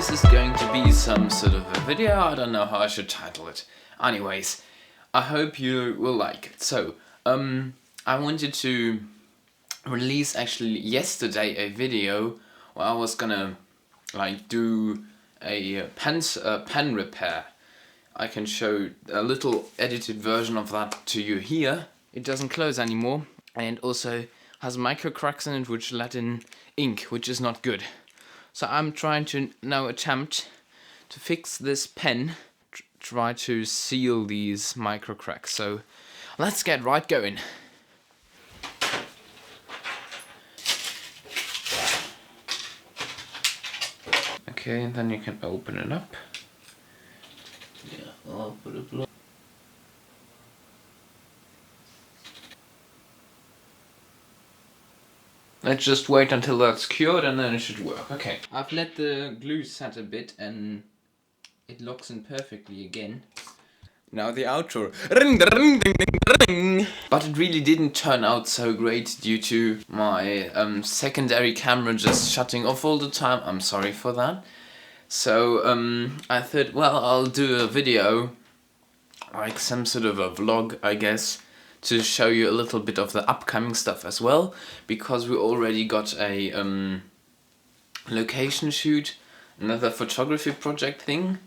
this is going to be some sort of a video. I don't know how I should title it. Anyways, I hope you will like it. So, I wanted to release actually yesterday a video where I was gonna do a pen repair. I can show a little edited version of that to you here. It doesn't close anymore and also has micro cracks in it which let in ink, which is not good. So I'm trying to now attempt to fix this pen, try to seal these micro cracks. So let's get right going. Okay, and then you can open it up. Yeah, I'll put it below. Let's just wait until that's cured and then it should work. Okay, I've let the glue set a bit and it locks in perfectly again. Now the outro. But it really didn't turn out so great due to my secondary camera just shutting off all the time. I'm sorry for that. So I thought, well, I'll do a video, like some sort of a vlog, I guess, to show you a little bit of the upcoming stuff as well, because we already got a location shoot, another photography project thing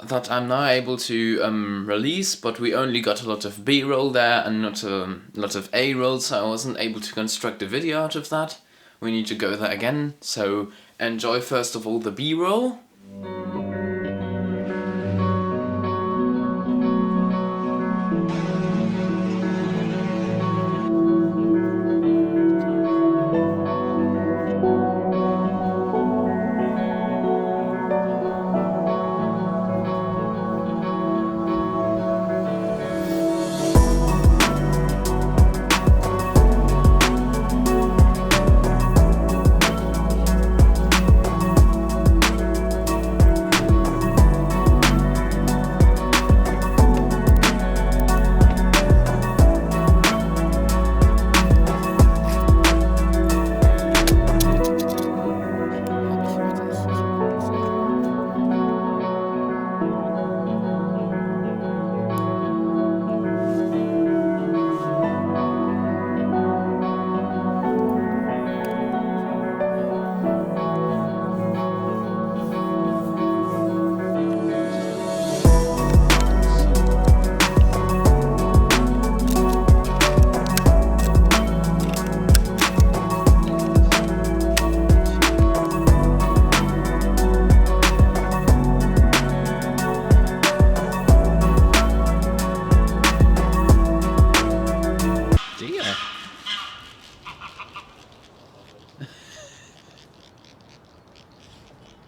that I'm now able to release, but we only got a lot of B-roll there and not a lot of A-roll, so I wasn't able to construct a video out of that. We need to go there again, so enjoy first of all the B-roll.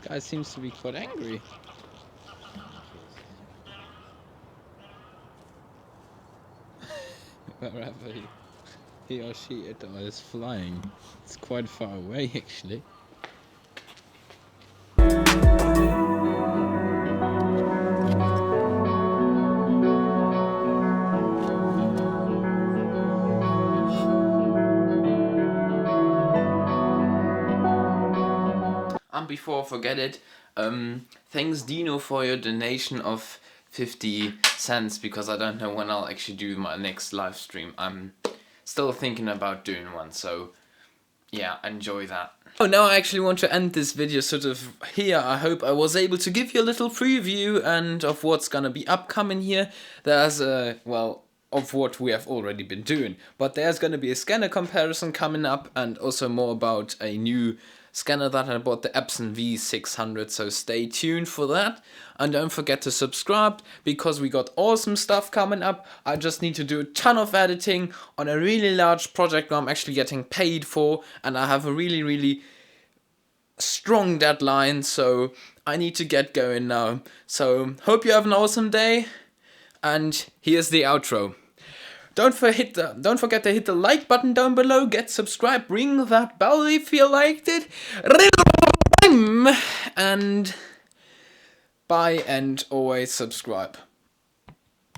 Guy seems to be quite angry. Wherever he or she is flying. It's quite far away actually. And before I forget it, thanks Dino for your donation of 50 cents, because I don't know when I'll actually do my next live stream. I'm still thinking about doing one, so yeah, enjoy that. Oh, now I actually want to end this video sort of here. I hope I was able to give you a little preview and of what's gonna be upcoming here. There's well, of what we have already been doing, but there's gonna be a scanner comparison coming up and also more about a new scanner that I bought, the Epson V600, so stay tuned for that. And don't forget to subscribe, because we got awesome stuff coming up. I just need to do a ton of editing on a really large project where I'm actually getting paid for, and I have a really strong deadline, so I need to get going now. So hope you have an awesome day, and here's the outro. Don't forget to hit the like button down below, get subscribed, ring that bell if you liked it, and bye and always subscribe.